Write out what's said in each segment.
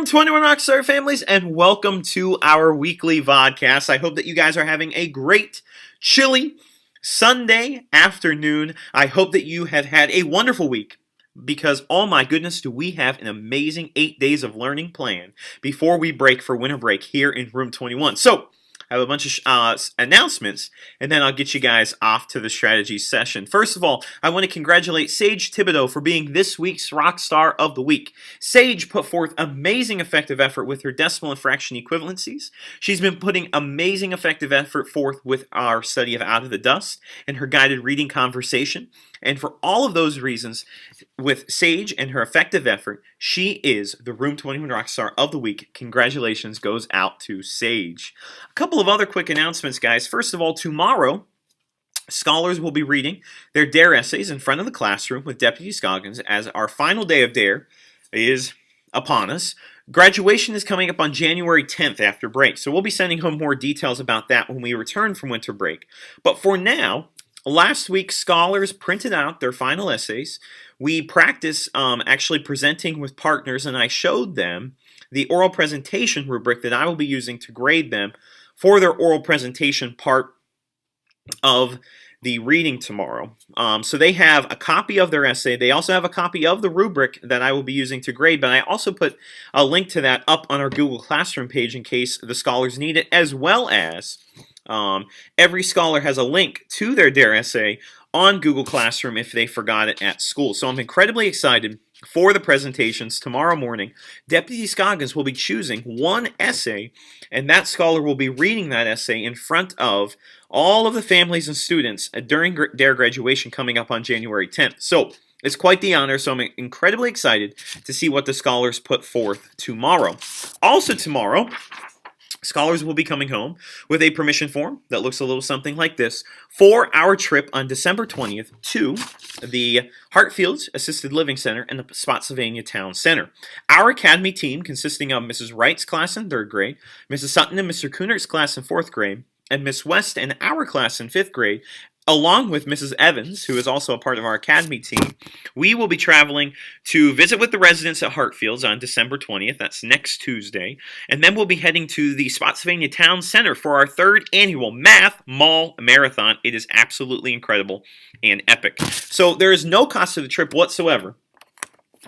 Room 21 Rockstar families, and welcome to our weekly VODCAST. I hope that you guys are having a great, chilly Sunday afternoon. I hope that you have had a wonderful week because, oh my goodness, do we have an amazing 8 days of learning planned before we break for winter break here in Room 21. So, I have a bunch of announcements, and then I'll get you guys off to the strategy session. First of all, I want to congratulate Sage Thibodeau for being this week's Rockstar of the Week. Sage put forth amazing effective effort with her decimal and fraction equivalencies. She's been putting amazing effective effort forth with our study of Out of the Dust and her guided reading conversation. And for all of those reasons, with Sage and her effective effort, she is the Room 21 Rockstar of the Week. Congratulations goes out to Sage. A couple of other quick announcements, guys. First of all, tomorrow, scholars will be reading their DARE essays in front of the classroom with Deputy Scoggins as our final day of DARE is upon us. Graduation is coming up on January 10th after break, so we'll be sending home more details about that when we return from winter break. But for now, last week, scholars printed out their final essays. We practiced actually presenting with partners, and I showed them the oral presentation rubric that I will be using to grade them for their oral presentation part of the reading tomorrow. So they have a copy of their essay. They also have a copy of the rubric that I will be using to grade, but I also put a link to that up on our Google Classroom page in case the scholars need it, as well as every scholar has a link to their DARE essay on Google Classroom if they forgot it at school. So I'm incredibly excited for the presentations tomorrow morning. Deputy Scoggins will be choosing one essay, and that scholar will be reading that essay in front of all of the families and students during DARE graduation coming up on January 10th. So it's quite the honor, so I'm incredibly excited to see what the scholars put forth tomorrow. Also tomorrow, scholars will be coming home with a permission form that looks a little something like this for our trip on December 20th to the Hartfields Assisted Living Center and the Spotsylvania Town Center. Our academy team, consisting of Mrs. Wright's class in 3rd grade, Mrs. Sutton and Mr. Cooner's class in 4th grade, and Miss West and our class in 5th grade, along with Mrs. Evans, who is also a part of our academy team, we will be traveling to visit with the residents at Hartfields on December 20th. That's next Tuesday. And then we'll be heading to the Spotsylvania Town Center for our 3rd annual Math Mall Marathon. It is absolutely incredible and epic. So there is no cost to the trip whatsoever.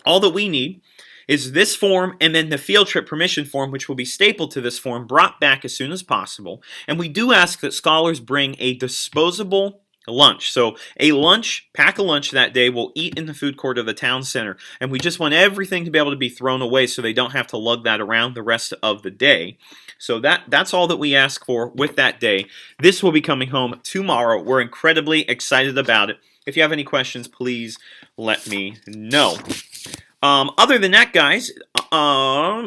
All that we need is this form and then the field trip permission form, which will be stapled to this form, brought back as soon as possible. And we do ask that scholars bring a disposable lunch. So a lunch, pack a lunch that day. We'll eat in the food court of the town center. And we just want everything to be able to be thrown away so they don't have to lug that around the rest of the day. So that's all that we ask for with that day. This will be coming home tomorrow. We're incredibly excited about it. If you have any questions, please let me know. Other than that, guys,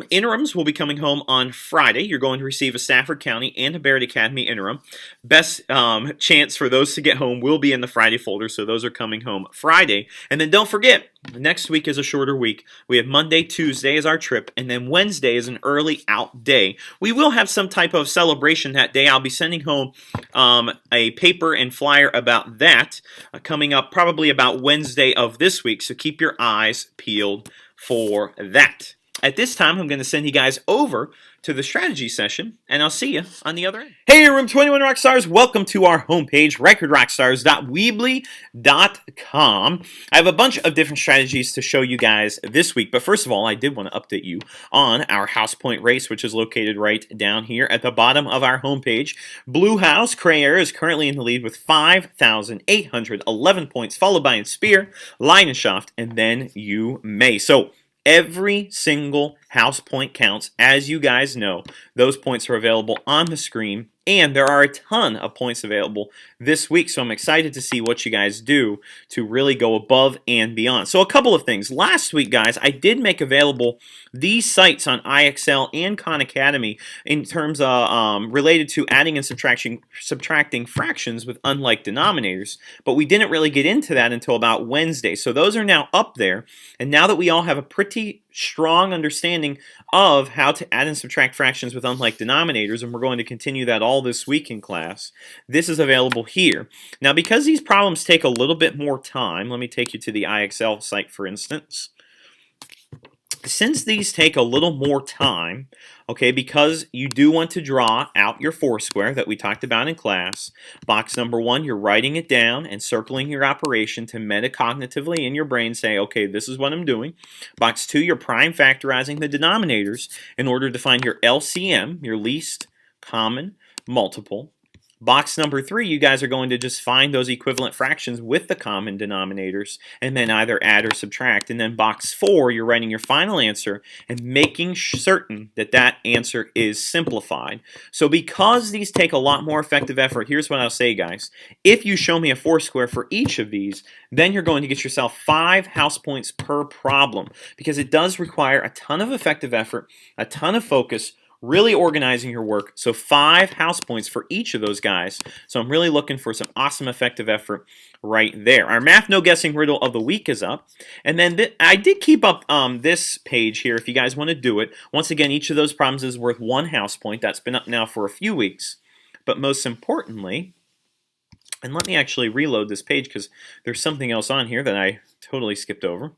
interims will be coming home on Friday. You're going to receive a Stafford County and a Barrett Academy interim. Best chance for those to get home will be in the Friday folder, so those are coming home Friday. And then don't forget, next week is a shorter week. We have Monday, Tuesday as our trip, and then Wednesday is an early out day. We will have some type of celebration that day. I'll be sending home a paper and flyer about that coming up probably about Wednesday of this week, so keep your eyes peeled for that. At this time, I'm going to send you guys over to the strategy session, and I'll see you on the other end. Hey, Room 21 Rockstars, welcome to our homepage, recordrockstars.weebly.com. I have a bunch of different strategies to show you guys this week, but first of all, I did want to update you on our House Point race, which is located right down here at the bottom of our homepage. Blue House, Crayer, is currently in the lead with 5,811 points, followed by Spear, Leidenschaft, and then You May. So, every single house point counts. As you guys know, those points are available on the screen, and there are a ton of points available this week, so I'm excited to see what you guys do to really go above and beyond. So a couple of things. Last week, guys, I did make available these sites on IXL and Khan Academy in terms of related to adding and subtracting fractions with unlike denominators, but we didn't really get into that until about Wednesday. So those are now up there, and now that we all have a pretty strong understanding of how to add and subtract fractions with unlike denominators, and we're going to continue that all this week in class, this is available here. Now, because these problems take a little bit more time, let me take you to the IXL site, for instance. since these take a little more time, okay, because you do want to draw out your foursquare that we talked about in class, box number 1, you're writing it down and circling your operation to metacognitively in your brain say, okay, this is what I'm doing. Box 2, you're prime factorizing the denominators in order to find your LCM, your least common multiple. Box number 3, you guys are going to just find those equivalent fractions with the common denominators and then either add or subtract. And then box 4, you're writing your final answer and making certain that that answer is simplified. So because these take a lot more effective effort, here's what I'll say, guys. If you show me a foursquare for each of these, then you're going to get yourself 5 house points per problem because it does require a ton of effective effort, a ton of focus, really organizing your work. So 5 house points for each of those guys. So I'm really looking for some awesome effective effort right there. Our math no guessing riddle of the week is up. And then I did keep up this page here if you guys want to do it. Once again, each of those problems is worth 1 house point. That's been up now for a few weeks. But most importantly, and let me actually reload this page because there's something else on here that I totally skipped over.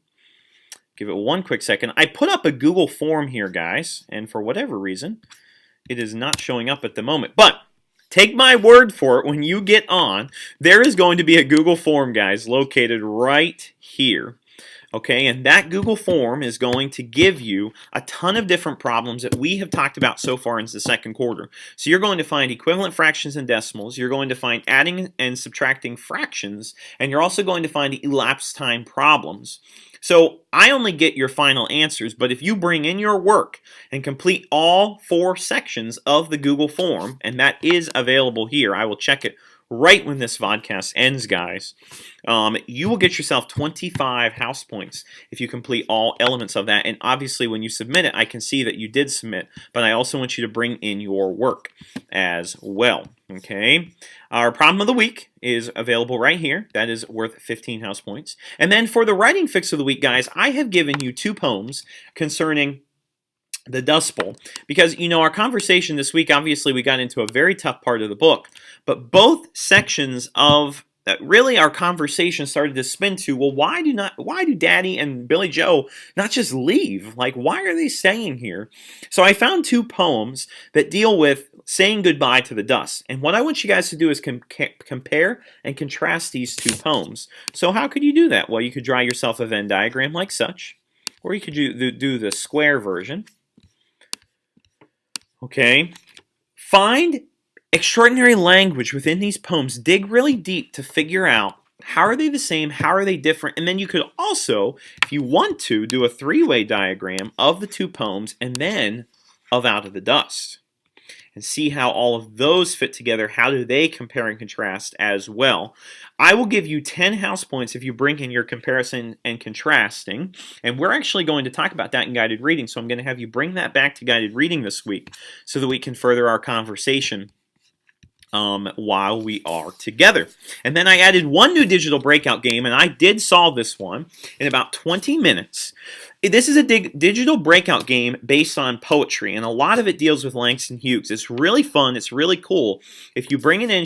Give it one quick second. I put up a Google form here, guys, and for whatever reason, it is not showing up at the moment. But take my word for it, when you get on, there is going to be a Google form, guys, located right here. Okay, and that Google form is going to give you a ton of different problems that we have talked about so far in the second quarter. So you're going to find equivalent fractions and decimals, you're going to find adding and subtracting fractions, and you're also going to find elapsed time problems. So I only get your final answers, but if you bring in your work and complete all 4 sections of the Google form, and that is available here, I will check it right when this vodcast ends, guys, you will get yourself 25 house points if you complete all elements of that. And obviously when you submit it, I can see that you did submit, but I also want you to bring in your work as well. Okay, our problem of the week is available right here. That is worth 15 house points. And then for the writing fix of the week, guys, I have given you 2 poems concerning the Dust Bowl, because you know our conversation this week, obviously we got into a very tough part of the book, but both sections of that really our conversation started to spin to, well, why do Daddy and Billy Joe not just leave? Like, why are they staying here? So I found 2 poems that deal with saying goodbye to the dust, and what I want you guys to do is compare and contrast these 2 poems. So how could you do that? Well, you could draw yourself a Venn diagram like such, or you could do the square version. Okay, find extraordinary language within these poems. Dig really deep to figure out how are they the same, how are they different, and then you could also, if you want to, do a 3-way diagram of the 2 poems and then of Out of the Dust. And see how all of those fit together. How do they compare and contrast as well? I will give you 10 house points if you bring in your comparison and contrasting. And we're actually going to talk about that in guided reading. So I'm going to have you bring that back to guided reading this week so that we can further our conversation while we are together. And then I added 1 new digital breakout game, and I did solve this one in about 20 minutes. This is a digital breakout game based on poetry, and a lot of it deals with Langston Hughes. It's really fun. It's really cool. If you bring it in,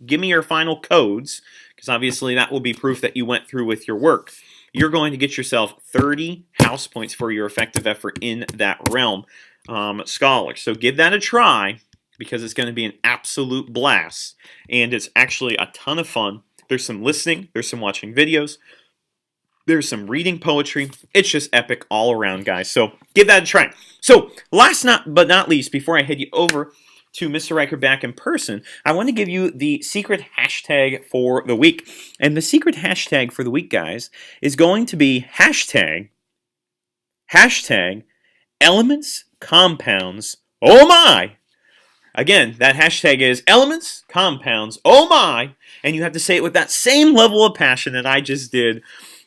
give me your final codes, because obviously that will be proof that you went through with your work. You're going to get yourself 30 house points for your effective effort in that realm, scholars. So give that a try, because it's going to be an absolute blast, and it's actually a ton of fun. There's some listening, there's some watching videos, there's some reading poetry. It's just epic all around, guys. So give that a try. So last but not least, before I head you over to Mr. Riker back in person, I want to give you the secret hashtag for the week. And the secret hashtag for the week, guys, is going to be hashtag elements, compounds, oh my. Again, that hashtag is elements, compounds, oh my. And you have to say it with that same level of passion that I just did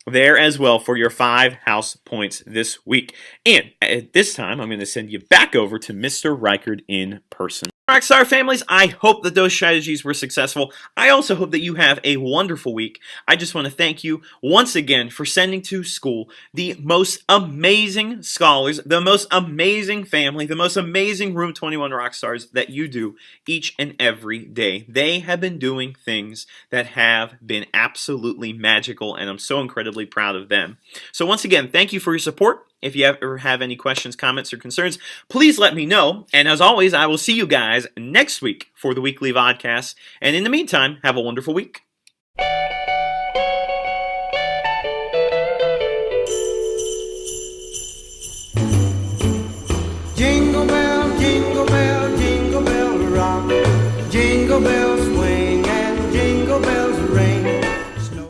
there as well for your 5 house points this week. And at this time, I'm going to send you back over to Mr. Reichard in person. Rockstar families, I hope that those strategies were successful. I also hope that you have a wonderful week. I just want to thank you once again for sending to school the most amazing scholars, the most amazing family, the most amazing Room 21 Rockstars that you do each and every day. They have been doing things that have been absolutely magical, and I'm so incredibly incredibly proud of them. So once again, thank you for your support. If you ever have any questions, comments, or concerns, please let me know. And as always, I will see you guys next week for the weekly VODCAST. And in the meantime, have a wonderful week. Jingle bell,